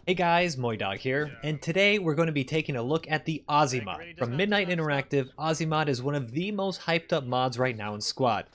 Hey guys, MoiDawg here, and today we're going to be taking a look at the Aussie mod. From Midnight Interactive, Aussie mod is one of the most hyped up mods right now in Squad,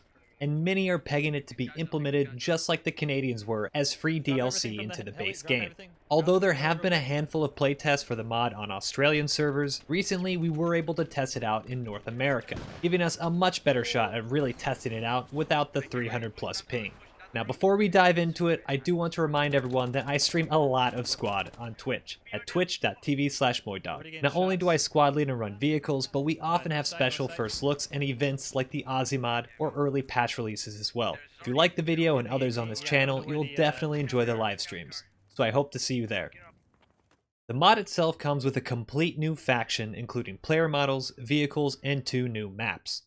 and many are pegging it to be implemented just like the Canadians were as free DLC into the base game. Although there have been a handful of playtests for the mod on Australian servers, recently we were able to test it out in North America, giving us a much better shot at really testing it out without the 300 plus ping. Now before we dive into it, I do want to remind everyone that I stream a lot of Squad on Twitch, at twitch.tv/MoiDawg. Not only do I squad lead and run vehicles, but we often have special first looks and events like the Aussie mod or early patch releases as well. If you like the video and others on this channel, you'll definitely enjoy the live streams, so I hope to see you there. The mod itself comes with a complete new faction including player models, vehicles, and 2 new maps.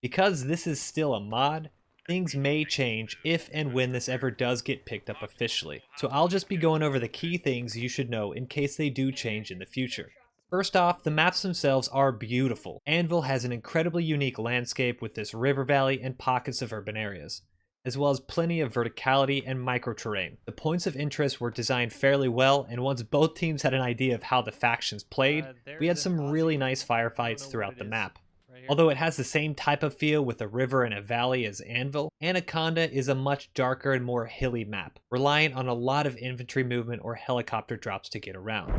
Because this is still a mod, things may change if and when this ever does get picked up officially, so I'll just be going over the key things you should know in case they do change in the future. First off, the maps themselves are beautiful. Anvil has an incredibly unique landscape with this river valley and pockets of urban areas, as well as plenty of verticality and micro-terrain. The points of interest were designed fairly well, and once both teams had an idea of how the factions played, we had some really nice firefights throughout the map. Although it has the same type of feel with a river and a valley as Anvil, Anaconda is a much darker and more hilly map, reliant on a lot of infantry movement or helicopter drops to get around.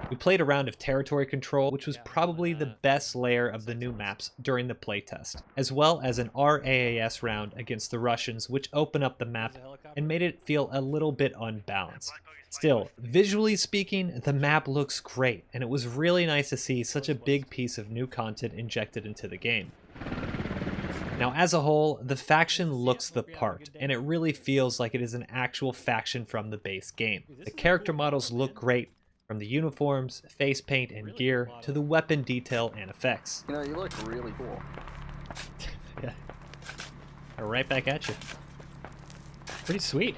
We played a round of territory control, which was probably the best layer of the new maps during the playtest, as well as an RAAS round against the Russians, which opened up the map and made it feel a little bit unbalanced. Still, visually speaking, the map looks great, and it was really nice to see such a big piece of new content injected into the game. Now as a whole, the faction looks the part, and it really feels like it is an actual faction from the base game. The character models look great, from the uniforms, face paint, and gear, to the weapon detail and effects. You know, you look really cool. Yeah. Right back at you. Pretty sweet.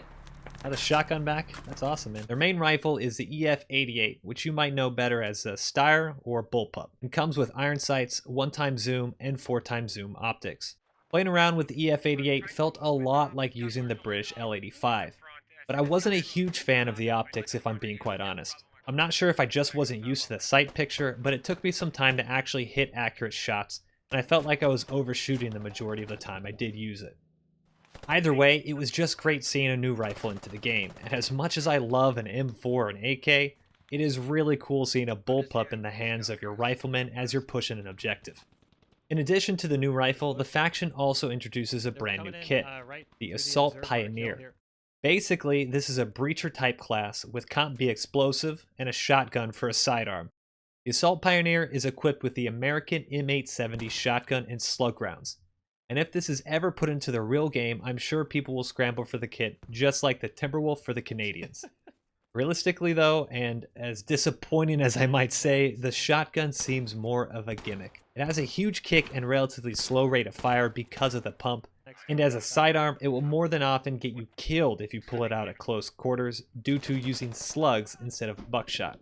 Had a shotgun back? That's awesome, man. Their main rifle is the EF-88, which you might know better as a Steyr or Bullpup, and comes with iron sights, 1x zoom, and 4x zoom optics. Playing around with the EF-88 felt a lot like using the British L-85, but I wasn't a huge fan of the optics if I'm being quite honest. I'm not sure if I just wasn't used to the sight picture, but it took me some time to actually hit accurate shots, and I felt like I was overshooting the majority of the time I did use it. Either way, it was just great seeing a new rifle into the game, and as much as I love an M4 or an AK, it is really cool seeing a bullpup in the hands of your rifleman as you're pushing an objective. In addition to the new rifle, the faction also introduces a brand new kit, the Assault Pioneer. Basically, this is a breacher type class with Comp B explosive and a shotgun for a sidearm. The Assault Pioneer is equipped with the American M870 shotgun and slug rounds. And if this is ever put into the real game, I'm sure people will scramble for the kit, just like the Timberwolf for the Canadians. Realistically though, and as disappointing as I might say, the shotgun seems more of a gimmick. It has a huge kick and relatively slow rate of fire because of the pump, and as a sidearm, it will more than often get you killed if you pull it out at close quarters due to using slugs instead of buckshot.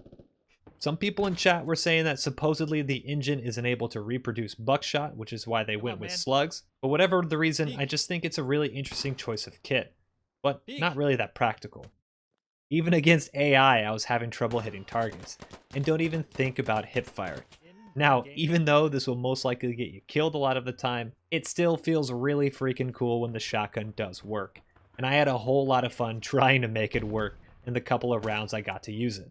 Some people in chat were saying that supposedly the engine isn't able to reproduce buckshot, which is why they went with slugs. But whatever the reason, I just think it's a really interesting choice of kit, but not really that practical. Even against AI, I was having trouble hitting targets, and don't even think about hipfire. Now, even though this will most likely get you killed a lot of the time, it still feels really freaking cool when the shotgun does work, and I had a whole lot of fun trying to make it work in the couple of rounds I got to use it.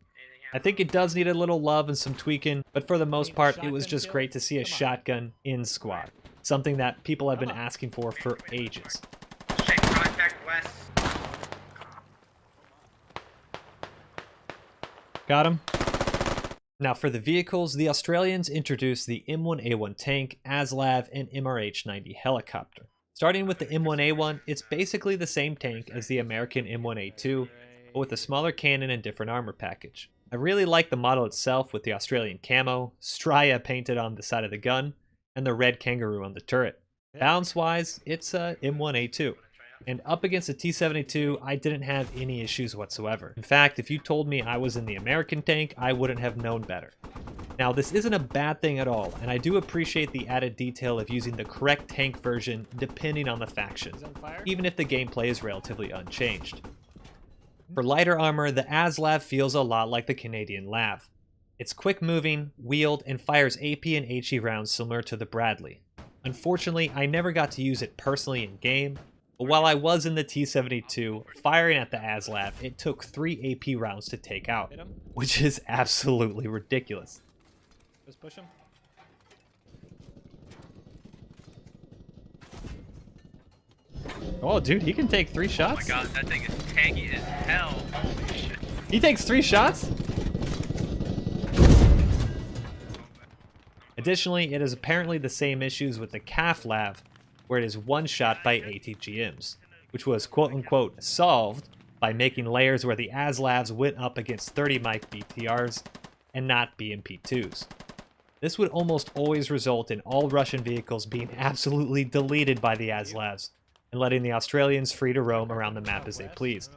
I think it does need a little love and some tweaking, but for the most part, it was just great to see a shotgun in Squad. Something that people have been asking for ages. Check contact west. Got him. Now for the vehicles, the Australians introduced the M1A1 tank, ASLAV, and MRH-90 helicopter. Starting with the M1A1, it's basically the same tank as the American M1A2, but with a smaller cannon and different armor package. I really like the model itself with the Australian camo, Strya painted on the side of the gun, and the red kangaroo on the turret. Balance-wise, it's a M1A2. And up against the T-72, I didn't have any issues whatsoever. In fact, if you told me I was in the American tank, I wouldn't have known better. Now, this isn't a bad thing at all, and I do appreciate the added detail of using the correct tank version depending on the faction, even if the gameplay is relatively unchanged. For lighter armor, the ASLAV feels a lot like the Canadian LAV. It's quick moving, wheeled, and fires AP and HE rounds similar to the Bradley. Unfortunately, I never got to use it personally in game, but while I was in the T-72 firing at the ASLAV, it took 3 AP rounds to take out, which is absolutely ridiculous. Just push him. Oh, dude, he can take 3 shots? Oh my god, that thing is tanky as hell. Holy shit. He takes 3 shots? Additionally, it has apparently the same issues with the CAF LAV, where it is one shot by ATGMs, which was quote-unquote solved by making layers where the ASLAVs went up against 30 mic BTRs and not BMP2s. This would almost always result in all Russian vehicles being absolutely deleted by the ASLAVs, and letting the Australians free to roam around the map as they pleased.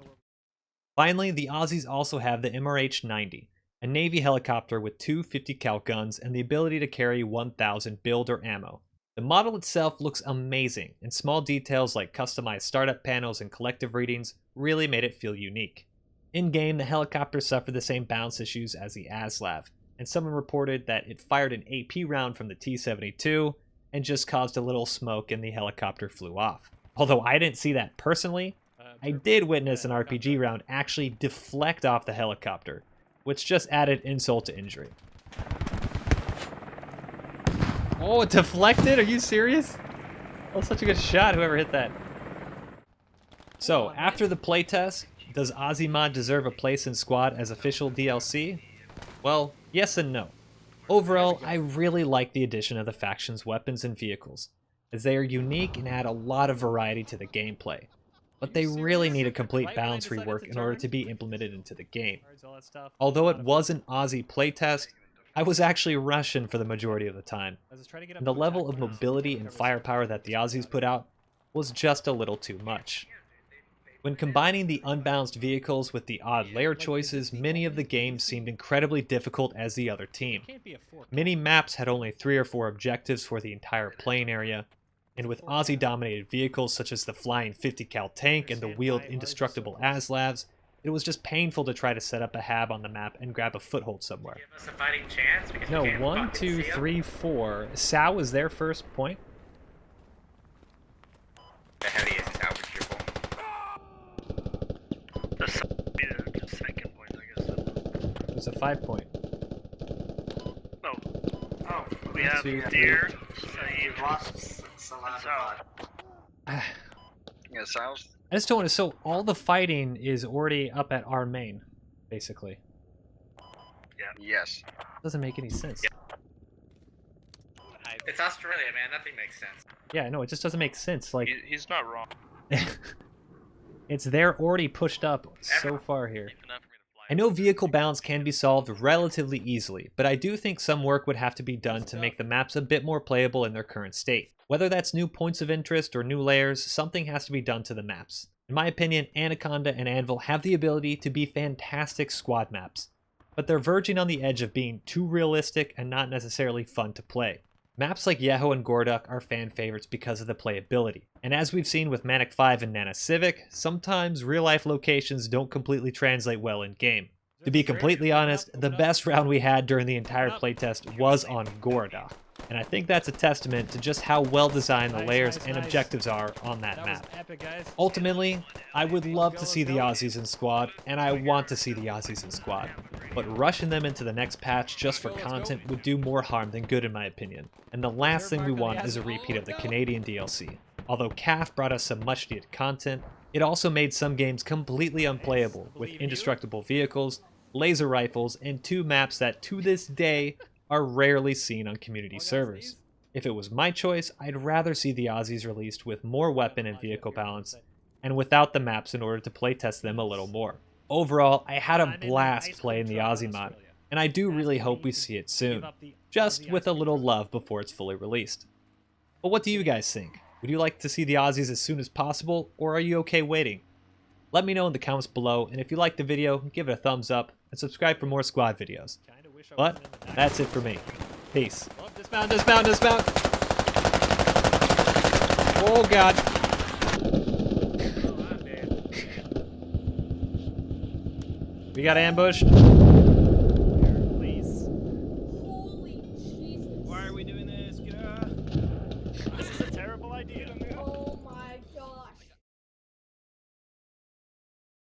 Finally, the Aussies also have the MRH-90, a Navy helicopter with 2 50 cal guns and the ability to carry 1,000 build or ammo. The model itself looks amazing, and small details like customized startup panels and collective readings really made it feel unique. In-game, the helicopter suffered the same bounce issues as the ASLAV, and someone reported that it fired an AP round from the T-72 and just caused a little smoke and the helicopter flew off. Although I didn't see that personally, I did witness an RPG round actually deflect off the helicopter, which just added insult to injury. Oh, it deflected? Are you serious? That was such a good shot, whoever hit that. So, after the playtest, does Ozzy mod deserve a place in squad as official DLC? Well, yes and no. Overall, I really like the addition of the faction's weapons and vehicles, as they are unique and add a lot of variety to the gameplay. But they really need a complete balance rework in order to be implemented into the game. Although it was an Aussie playtest, I was actually Russian for the majority of the time, and the level of mobility and firepower that the Aussies put out was just a little too much. When combining the unbalanced vehicles with the odd layer choices, many of the games seemed incredibly difficult as the other team. Many maps had only 3 or 4 objectives for the entire playing area, and with Aussie-dominated vehicles such as the flying 50 cal tank and the wheeled indestructible ASLAVs, it was just painful to try to set up a hab on the map and grab a foothold somewhere. Give us a fighting chance because No, we can't 1, fucking 2, see 'em. 3, 4. Sao is their first point. The heavy is how we're triple. The second point, I guess. There's a 5 point. No. Oh, We have 2, 3. Deer, you've lost Salada. Yeah, sounds. I just don't want to. So all the fighting is already up at our main, basically. Yes. Doesn't make any sense. It's Australia, man. Nothing makes sense. Yeah, no, it just doesn't make sense. Like, He's not wrong. it's they're already pushed up so far here. Enough for me to fly. I know vehicle balance can be solved relatively easily, but I do think some work would have to be done to make the maps a bit more playable in their current state. Whether that's new points of interest or new layers, something has to be done to the maps. In my opinion, Anaconda and Anvil have the ability to be fantastic squad maps, but they're verging on the edge of being too realistic and not necessarily fun to play. Maps like Yeho and Gorduck are fan favorites because of the playability, and as we've seen with Manic 5 and Nana Civic, sometimes real-life locations don't completely translate well in-game. To be completely honest, the best round we had during the entire playtest was on Gorduck, and I think that's a testament to just how well designed the layers and objectives are on that map. Ultimately, I would love to see the Aussies in squad, and I want to see the Aussies in squad, but rushing them into the next patch just for content would do more harm than good in my opinion, and the last thing we want is a repeat of the Canadian DLC. Although CAF brought us some much needed content, it also made some games completely unplayable, with indestructible vehicles, laser rifles, and 2 maps that to this day are rarely seen on community servers. If it was my choice, I'd rather see the Aussies released with more weapon and vehicle balance, and without the maps in order to playtest them a little more. Overall, I had a blast playing the Aussie mod, and I do really hope we see it soon, just with a little love before it's fully released. But what do you guys think? Would you like to see the Aussies as soon as possible, or are you okay waiting? Let me know in the comments below, and if you liked the video, give it a thumbs up, and subscribe for more squad videos. But that's it for me. Peace. Oh, dismount, dismount, dismount! Oh god. We got ambushed. Please. Holy Jesus. Why are we doing this? This is a terrible idea.